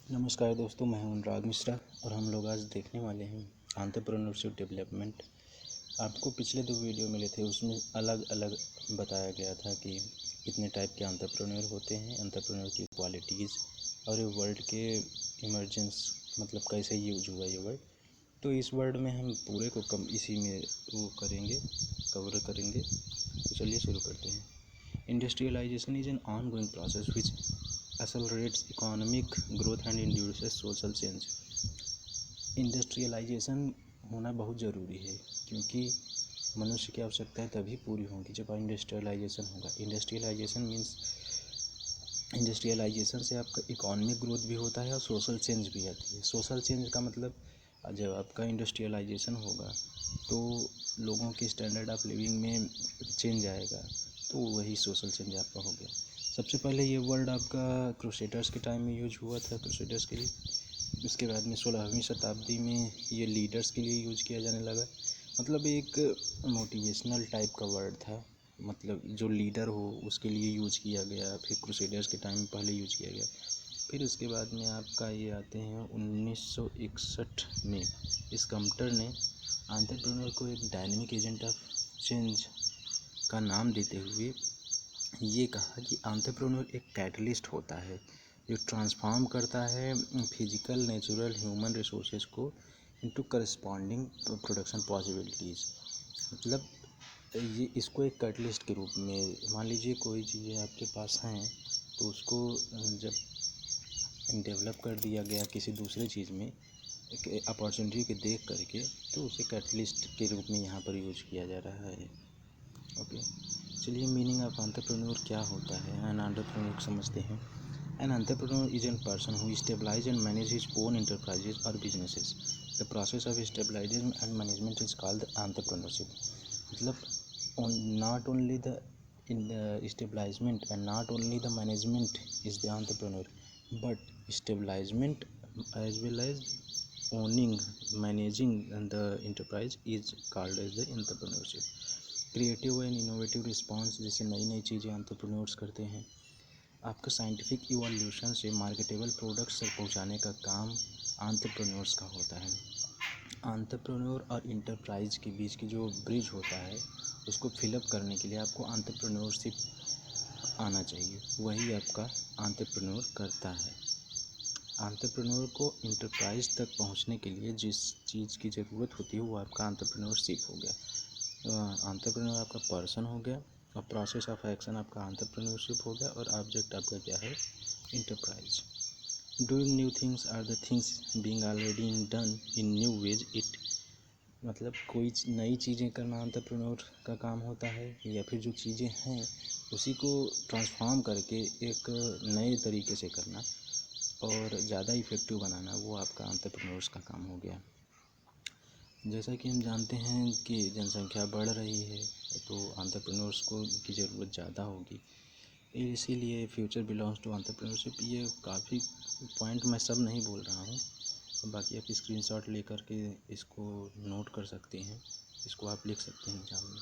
नमस्कार दोस्तों, मैं हूं अनुराग मिश्रा और हम लोग आज देखने वाले हैं एंटरप्रेन्योरशिप डेवलपमेंट। आपको पिछले 2 वीडियो मिले थे, उसमें अलग अलग बताया गया था कि कितने टाइप के एंटरप्रेन्योर होते हैं, एंटरप्रेन्योर की क्वालिटीज़ और ये वर्ड के इमर्जेंस मतलब कैसे यूज हुआ ये वर्ड। तो इस वर्ड में हम पूरे को कम इसी में वो कवर करेंगे। तो चलिए शुरू करते हैं। Industrialisation is an ongoing process which accelerates economic growth and induces social change। Industrialisation होना बहुत ज़रूरी है क्योंकि मनुष्य की आवश्यकताएं तभी पूरी होंगी जब इंडस्ट्रियलाइजेशन होगा। इंडस्ट्रियलाइजेशन से आपका इकोनॉमिक ग्रोथ भी होता है और सोशल चेंज भी आती है। सोशल चेंज का मतलब जब आपका इंडस्ट्रियलाइजेशन होगा तो लोगों के स्टैंडर्ड ऑफ लिविंग में चेंज आएगा, तो वही सोशल चेंज आपका हो गया। सबसे पहले ये वर्ड आपका क्रूसेडर्स के टाइम में यूज हुआ था, क्रूसेडर्स के लिए। उसके बाद में 16वीं शताब्दी में ये लीडर्स के लिए यूज किया जाने लगा। मतलब एक मोटिवेशनल टाइप का वर्ड था, मतलब जो लीडर हो उसके लिए यूज किया गया। फिर क्रूसेडर्स के टाइम में पहले यूज किया गया। फिर उसके बाद में आपका ये आते हैं 1961 में इस कम्प्यूटर ने एंटरप्रेन्योर को एक डायनेमिक एजेंट ऑफ चेंज का नाम देते हुए ये कहा कि एंटरप्रेन्योर एक कैटलिस्ट होता है जो ट्रांसफॉर्म करता है फिजिकल, नेचुरल, ह्यूमन रिसोर्सेज को इनटू करस्पॉन्डिंग प्रोडक्शन पॉसिबिलिटीज़। मतलब ये इसको एक कैटलिस्ट के रूप में मान लीजिए। कोई चीज़ें आपके पास हैं तो उसको जब डेवलप कर दिया गया किसी दूसरे चीज़ में एक अपॉर्चुनिटी के देख करके, तो उसे कैटलिस्ट के रूप में यहाँ पर यूज किया जा रहा है। ओके, चलिए मीनिंग ऑफ एंटरप्रेन्योर क्या होता है। एन एंटरप्रेन्योर समझते हैं। An entrepreneur is an person who stabilise and manage his own enterprises और businesses. The process of stabilising and management is called entrepreneurship. मतलब not only the in the stabilizement and not only the management is the entrepreneur, but stabilizement as well as owning, managing the enterprise is called as the entrepreneurship। Creative and innovative response, जैसे नई नई चीज़ें entrepreneurs करते हैं। आपका scientific evolution से marketable products तक पहुंचाने का काम एंटरप्रेन्योर्स का होता है। एंटरप्रेन्योर और इंटरप्राइज के बीच की जो ब्रिज होता है उसको फिलअप करने के लिए आपको एंटरप्रेन्योरशिप आना चाहिए, वही आपका एंटरप्रेन्योर करता है। एंटरप्रेन्योर को इंटरप्राइज तक पहुंचने के लिए जिस चीज़ की ज़रूरत होती है वो आपका एंटरप्रेन्योरशिप हो गया। एंटरप्रेन्योर आपका पर्सन हो गया और प्रोसेस ऑफ एक्शन आपका एंटरप्रेन्योरशिप हो गया और ऑब्जेक्ट आपका क्या है, enterprise. Doing new things or the things being already done in new ways it. मतलब कोई नई चीज़ें करना एंटरप्रेन्योर का काम होता है, या फिर जो चीज़ें हैं उसी को ट्रांसफॉर्म करके एक नए तरीके से करना और ज़्यादा इफ़ेक्टिव बनाना, वो आपका एंटरप्रेन्योर्स का काम हो गया। जैसा कि हम जानते हैं कि जनसंख्या बढ़ रही है तो एंटरप्रेन्योर्स को की ज़रूरत ज़्यादा होगी, इसीलिए फ्यूचर बिलोंग्स टू एंटरप्रेन्योरशिप। ये काफ़ी पॉइंट मैं सब नहीं बोल रहा हूँ, बाकी आप स्क्रीनशॉट लेकर के इसको नोट कर सकते हैं, इसको आप लिख सकते हैं एग्जाम में।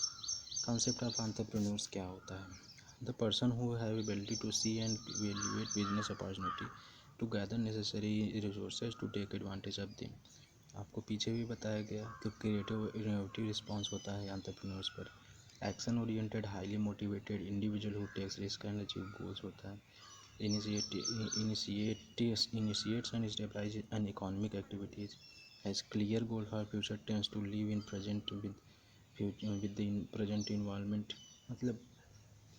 कॉन्सेप्ट ऑफ एंटरप्रेन्योर्स क्या होता है। The person who have ability to see and evaluate business opportunity to gather necessary resources to take advantage of them. आपको पीछे भी बताया गया कि क्रिएटिव इनोवेटिव रिस्पॉन्स होता है एंटरप्रेन्योर्स पर। Action oriented highly motivated individual who takes risk and achieve goals होता है। Initiates and stabilizes an economic activities, has clear goal for future, tends to live in present with the present environment। मतलब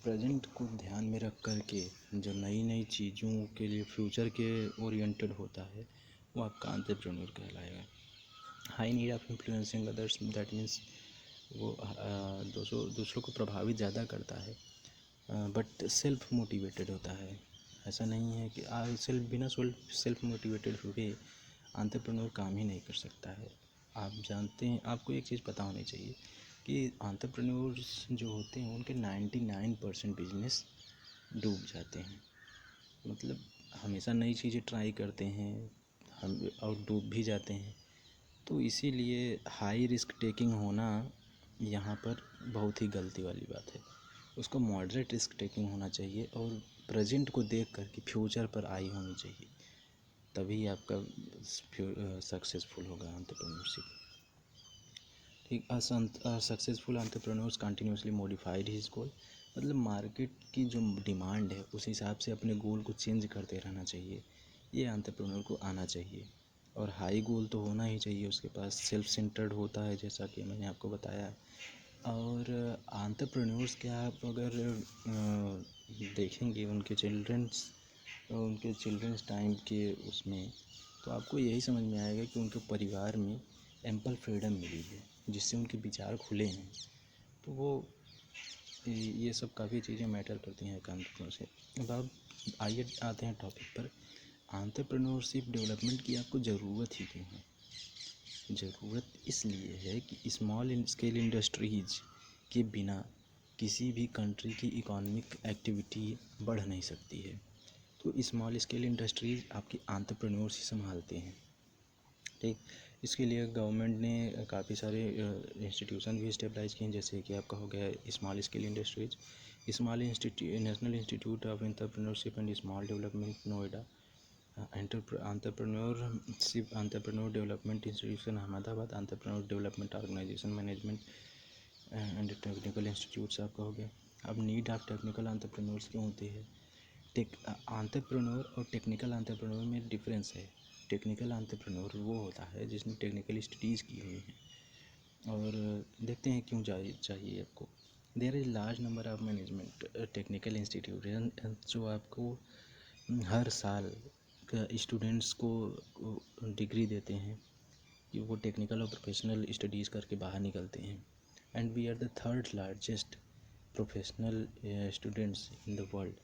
present को ध्यान में रख करके जो नई नई चीज़ों के लिए फ्यूचर के ओरिएंटेड होता है वो आपका एंटरप्रेन्योर कहलाएगा। High need of influencing others, that means वो दूसरों को प्रभावित ज़्यादा करता है, बट सेल्फ मोटिवेटेड होता है। ऐसा नहीं है कि बिना सेल्फ मोटिवेटेड हुए एंटरप्रेन्योर काम ही नहीं कर सकता है। आप जानते हैं, आपको एक चीज़ पता होनी चाहिए कि एंटरप्रेन्योर्स जो होते हैं उनके 99% बिजनेस डूब जाते हैं। मतलब हमेशा नई चीज़ें ट्राई करते हैं हम और डूब भी जाते हैं। तो इसीलिए हाई रिस्क टेकिंग होना यहाँ पर बहुत ही गलती वाली बात है। उसको मॉडरेट रिस्क टेकिंग होना चाहिए और प्रेजेंट को देख कर के फ्यूचर पर आई होनी चाहिए। तभी आपका सक्सेसफुल होगा एंटरप्रेन्योरशिप। ठीक। Successful entrepreneurs continuously modified his goal, मतलब मार्केट की जो डिमांड है उस हिसाब से अपने गोल को चेंज करते रहना चाहिए, ये एंटरप्रेन्योर को आना चाहिए। और हाई गोल तो होना ही चाहिए उसके पास, सेल्फ सेंटर्ड होता है जैसा कि मैंने आपको बताया। और एंटरप्रेन्योर्स के आप अगर देखेंगे उनके चिल्ड्रंस टाइम के उसमें, तो आपको यही समझ में आएगा कि उनके परिवार में एम्पल फ्रीडम मिली है, जिससे उनके विचार खुले हैं। तो वो ये सब काफ़ी चीज़ें मैटर करती हैं एंटरप्रेन्योर से। अब आइए आते हैं टॉपिक पर। एंटरप्रेन्योरशिप डेवलपमेंट की आपको ज़रूरत ही क्यों है? ज़रूरत इसलिए है कि स्मॉल स्केल इंडस्ट्रीज के बिना किसी भी कंट्री की इकोनॉमिक एक्टिविटी बढ़ नहीं सकती है। तो स्मॉल स्केल इंडस्ट्रीज आपकी एंटरप्रेन्योर्स ही संभालते हैं। ठीक। इसके लिए गवर्नमेंट ने काफ़ी सारे इंस्टीट्यूशन भी स्टेबलाइज किए हैं, जैसे कि आपका हो गया small scale industries, national institute of entrepreneurship and small development Noida, entrepreneur development institution Ahmedabad, entrepreneur development organisation management and technical institutes आपका हो गया। अब नीड ऑफ टेक्निकल एंटरप्रेन्योर्स क्यों होती है? एंटरप्रेन्योर और टेक्निकल एंटरप्रेन्योर में डिफरेंस है। टेक्निकल एंटरप्रेन्योर वो होता है जिसने टेक्निकल स्टडीज़ की हुई हैं, और देखते हैं क्यों चाहिए आपको। There is large number of management technical institute जो आपको हर साल स्टूडेंट्स को डिग्री देते हैं कि वो टेक्निकल और प्रोफेशनल स्टडीज़ करके बाहर निकलते हैं। And we are the third largest professional students in the world.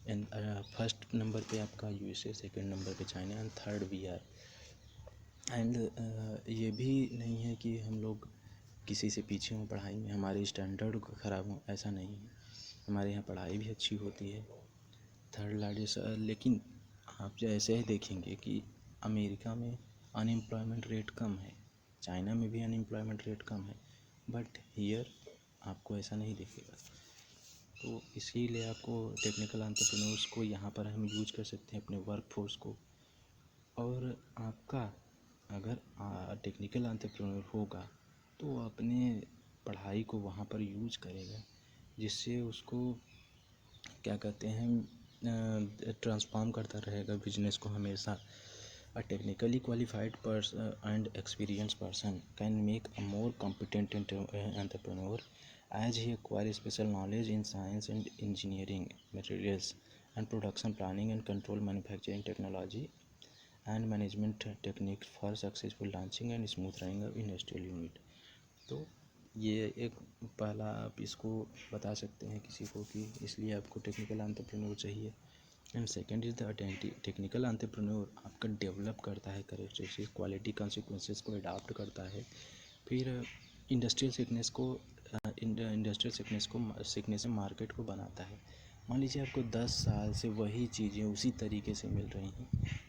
And first number पे आपका यूएसए, सेकंड नंबर पे China and third we are. And ये भी नहीं है कि हम लोग किसी से पीछे हों पढ़ाई में, हमारे स्टैंडर्ड ख़राब हों, ऐसा नहीं है। हमारे यहाँ पढ़ाई भी अच्छी होती है, थर्ड लार्जेस्ट। लेकिन आप जैसे ही देखेंगे कि अमेरिका में अनएम्प्लॉयमेंट रेट कम है, चाइना में भी अनएम्प्लॉयमेंट रेट कम है, बट हियर आपको ऐसा नहीं दिखेगा। तो इसीलिए आपको टेक्निकल एंटरप्रेन्योर्स को यहाँ पर हम यूज कर सकते हैं अपने वर्क फोर्स को। और आपका अगर टेक्निकल एंटरप्रेन्योर होगा तो अपने पढ़ाई को वहाँ पर यूज करेगा, जिससे उसको क्या कहते हैं ट्रांसफॉर्म करता रहेगा बिजनेस को हमेशा। A technically qualified person and experienced person can make a more competent entrepreneur as he acquires special knowledge in science and engineering, materials and production planning and control manufacturing technology and management techniques for successful launching and smooth running of industrial unit। तो ये एक पहला आप इसको बता सकते हैं किसी को कि इसलिए आपको टेक्निकल एंटरप्रेन्योर चाहिए। And second is the technical entrepreneur आपका डेवलप करता है करेक्टरिस्टिक्स, क्वालिटी कॉन्सिक्वेंसेस को अडॉप्ट करता है, फिर इंडस्ट्रियल सीखने से मार्केट को बनाता है। मान लीजिए आपको 10 साल से वही चीज़ें उसी तरीके से मिल रही हैं,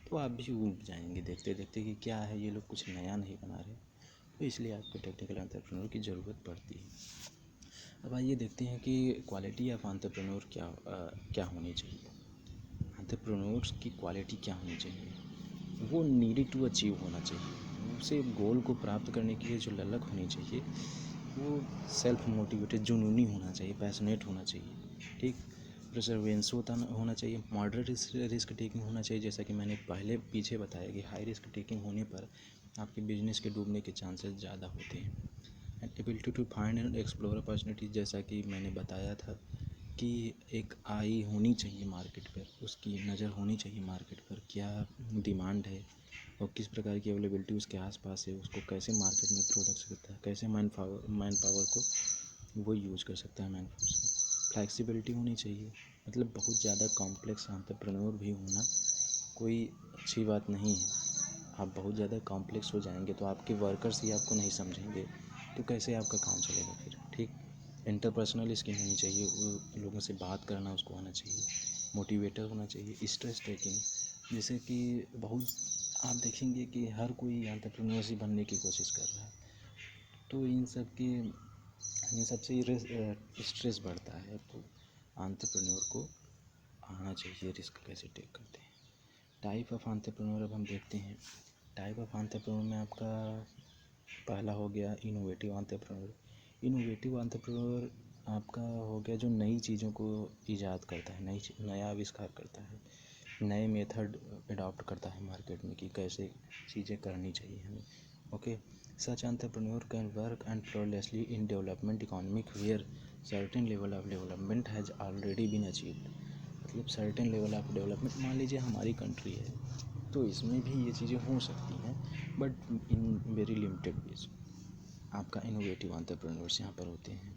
तो आप भी ऊब जाएंगे देखते देखते कि क्या है, ये लोग कुछ नया नहीं बना रहे। तो इसलिए आपको टेक्निकल एंटरप्रेन्योर की ज़रूरत पड़ती है। अब आइए देखते हैं कि क्वालिटी ऑफ एंटरप्रेन्योर क्या होनी चाहिए। एंटरप्रेन्योर्स की क्वालिटी क्या होनी चाहिए? वो नीडेड टू अचीव होना चाहिए, उसे गोल को प्राप्त करने के लिए जो ललक होनी चाहिए वो सेल्फ मोटिवेटेड, जुनूनी होना चाहिए, पैशनेट होना चाहिए। ठीक। परसेवरेंस होना चाहिए, मॉडरेट रिस्क टेकिंग होना चाहिए, जैसा कि मैंने पीछे बताया कि हाई रिस्क टेकिंग होने पर आपके बिजनेस के डूबने के चांसेस ज़्यादा होते हैं। And ability to find and explore opportunities, जैसा कि मैंने बताया था कि एक आई होनी चाहिए मार्केट पर, उसकी नज़र होनी चाहिए मार्केट पर, क्या डिमांड है और किस प्रकार की अवेलेबिलिटी उसके आसपास है, उसको कैसे मार्केट में प्रोडक्ट करता है, कैसे मैन पावर को वो यूज़ कर सकता है मैन फोर्स को। फ्लैक्सिबिलिटी होनी चाहिए, मतलब बहुत ज़्यादा कॉम्प्लेक्स एंटरप्रेन्योर भी होना कोई अच्छी बात नहीं है। आप बहुत ज़्यादा कॉम्प्लेक्स हो जाएंगे तो आपके वर्कर्स ही आपको नहीं समझेंगे, तो कैसे आपका काम चलेगा फिर। ठीक। इंटरपर्सनल स्किल होनी चाहिए, वो लोगों से बात करना उसको आना चाहिए, मोटिवेटर होना चाहिए, स्ट्रेस टेकिंग, जैसे कि बहुत आप देखेंगे कि हर कोई एंटरप्रेन्योर ही बनने की कोशिश कर रहा है, तो इन सब से स्ट्रेस बढ़ता है। तो एंटरप्रेन्योर को आना चाहिए रिस्क कैसे टेक करते हैं। टाइप ऑफ एंटरप्रेन्योर अब हम देखते हैं। टाइप ऑफ एंटरप्रेन्योर में आपका पहला हो गया इनोवेटिव एंटरप्रेन्योर। इनोवेटिव एंटरप्रेन्योर आपका हो गया जो नई चीज़ों को ईजाद करता है, नया आविष्कार करता है, नए मेथड अडॉप्ट करता है मार्केट में कि कैसे चीज़ें करनी चाहिए हमें। Okay, such entrepreneur can work and flawlessly in development economic where certain level of development has already been achieved. मतलब सर्टेन लेवल ऑफ डेवलपमेंट, मान लीजिए हमारी कंट्री है तो इसमें भी ये चीज़ें हो सकती हैं, but in very limited ways. आपका इनोवेटिव एंटरप्रेन्योर्स यहाँ पर होते हैं,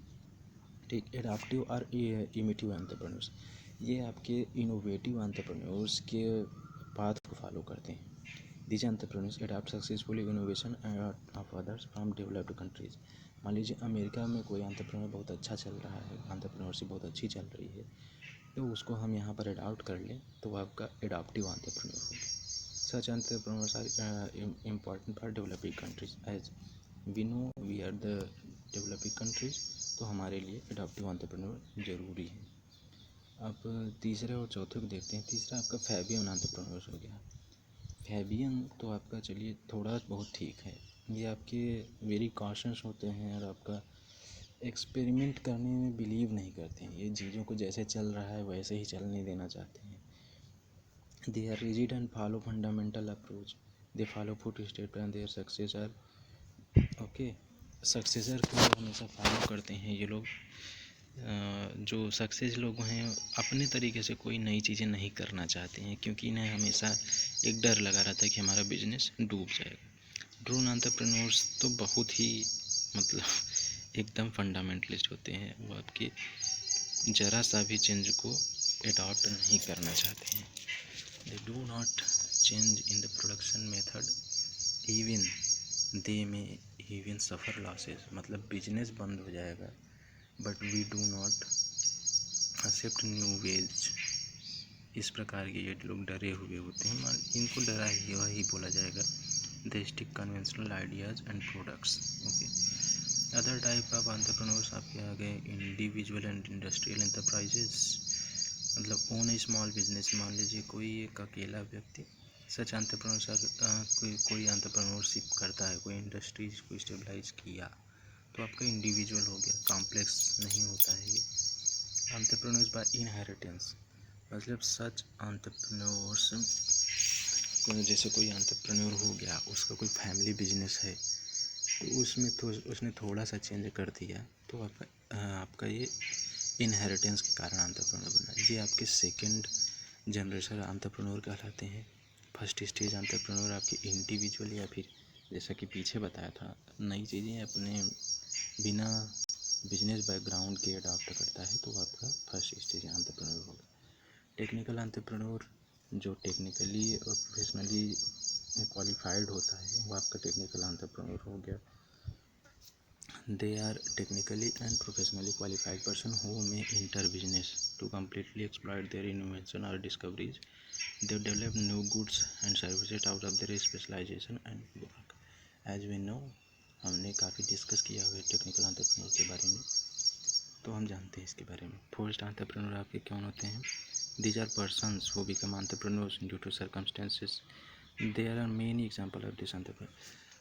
ठीक। एडाप्टिव और इमिटिव एंटरप्रेन्योर्स, ये आपके इनोवेटिव एंटरप्रेन्योर्स के पाथ को फॉलो करते हैं। These entrepreneurs adopt successfully innovation of others from developed countries. मान लीजिए अमेरिका में कोई एंटरप्रेन्योर बहुत अच्छा चल रहा है, एंटरप्रेन्योरशिप बहुत अच्छी चल रही है, तो उसको हम यहाँ पर अडॉप्ट कर लें तो वो आपका एडाप्टिव एंटरप्रेन्योर होगा। Such entrepreneurs are important for developing countries as we know we are the developing countries, तो हमारे लिए एडाप्टिव एंटरप्रेन्योर ज़रूरी है। अब तीसरे और चौथे को देखते हैं। तीसरा आपका फैबियन एंटरप्रेन्योर्स हो गया। फैबियन तो आपका चलिए थोड़ा बहुत ठीक है, ये आपके वेरी कॉशंस होते हैं और आपका एक्सपेरिमेंट करने में बिलीव नहीं करते हैं, ये चीज़ों को जैसे चल रहा है वैसे ही चलने देना चाहते हैं। They are rigid and follow fundamental approach, they follow foot step and their successor. Okay, successor को हमेशा फॉलो करते हैं ये लोग। जो सक्सेस लोग हैं अपने तरीके से कोई नई चीज़ें नहीं करना चाहते हैं, क्योंकि इन्हें हमेशा एक डर लगा रहता है कि हमारा बिजनेस डूब जाएगा। ड्रोन एंटरप्रेन्योर्स तो बहुत ही मतलब एकदम फंडामेंटलिस्ट होते हैं, वो आपके ज़रा सा भी चेंज को अडॉप्ट नहीं करना चाहते हैं। They do not change in the production method even they may even suffer losses, मतलब बिजनेस बंद हो जाएगा but we do not accept new ways. इस प्रकार के ये लोग डरे हुए होते हैं, इनको डरा ही बोला जाएगा। They stick conventional ideas and products. Okay, other type of entrepreneurs आपके आ गए इंडिविजुअल एंड इंडस्ट्रियल एंटरप्राइजेस, मतलब ओन ए स्मॉल बिजनेस। मान लीजिए कोई एक अकेला व्यक्ति सच एंटरप्रेन्योर कोई एंटरप्रेन्योरशिप करता है, कोई इंडस्ट्रीज को स्टेबलाइज किया, तो आपका इंडिविजुअल हो गया, कॉम्प्लेक्स नहीं होता है ये। एंटरप्रेन्योर्स बाय इनहेरिटेंस, मतलब सच एंटरप्रेन्योर्स, जैसे कोई एंटरप्रेन्योर हो गया, उसका कोई फैमिली बिजनेस है तो उसमें तो उसने थोड़ा सा चेंज कर दिया तो आपका ये इनहेरिटेंस के कारण एंटरप्रेन्योर बना। ये आपके सेकंड जनरेशन एंटरप्रेन्योर कहलाते हैं। फर्स्ट स्टेज एंटरप्रेन्योर आपके इंडिविजुअल या फिर जैसा कि पीछे बताया था नई चीज़ें अपने बिना बिजनेस बैकग्राउंड के अडॉप्ट करता है तो आपका फर्स्ट स्टेज एंटरप्रेन्योर होगा। टेक्निकल एंटरप्रेन्योर जो टेक्निकली और प्रोफेशनली क्वालिफाइड होता है वो आपका टेक्निकल एंटरप्रेन्योर हो गया। They are technically and professionally qualified person who may enter business to completely exploit their innovation और discoveries. They develop new goods and services out of their specialisation and work. As we know, हमने काफ़ी discuss किया हुआ है technical entrepreneur के बारे में, तो हम जानते हैं इसके बारे में। फर्स्ट एंटरप्रेन्योर आपके कौन होते हैं? These are persons who become entrepreneurs due to circumstances. There are many examples of this entrepreneur.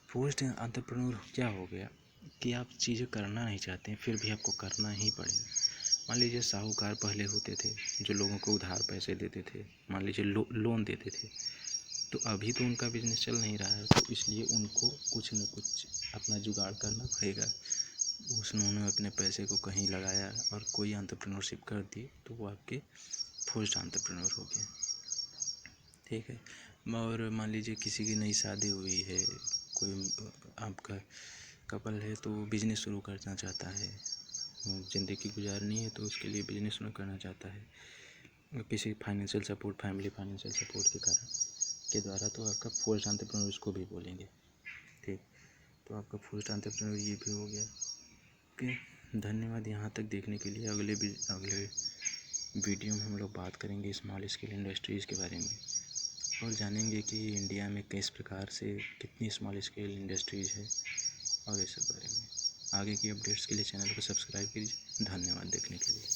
Forced entrepreneur क्या हो गया कि आप चीज़ें करना नहीं चाहते हैं फिर भी आपको करना ही पड़ेगा। मान लीजिए साहूकार पहले होते थे जो लोगों को उधार पैसे देते थे, मान लीजिए लोन देते थे, तो अभी तो उनका बिजनेस चल नहीं रहा है तो इसलिए उनको कुछ न कुछ अपना जुगाड़ करना पड़ेगा। उन्होंने अपने पैसे को कहीं लगाया और कोई एंटरप्रेन्योरशिप कर दी तो वो आपके फर्स्ट एंटरप्रेन्योर हो गया, ठीक है। और मान लीजिए किसी की नई शादी हुई है, कोई आपका कपल है तो बिजनेस शुरू करना चाहता है, ज़िंदगी गुजारनी है तो उसके लिए बिजनेस शुरू करना चाहता है किसी financial support, family financial support के कारण के द्वारा, तो आपका फर्स्ट एंटरप्रेन्योर इसको भी बोलेंगे, ठीक। तो आपका फर्स्ट एंटरप्रेन्योर ये भी हो गया। ओके, धन्यवाद यहाँ तक देखने के लिए। अगले वीडियो में हम लोग बात करेंगे स्मॉल स्केल इंडस्ट्रीज़ के बारे में और जानेंगे कि इंडिया में किस प्रकार से कितनी स्मॉल स्केल इंडस्ट्रीज़ है और इस सब बारे में। आगे की अपडेट्स के लिए चैनल को सब्सक्राइब कीजिए। धन्यवाद देखने के लिए।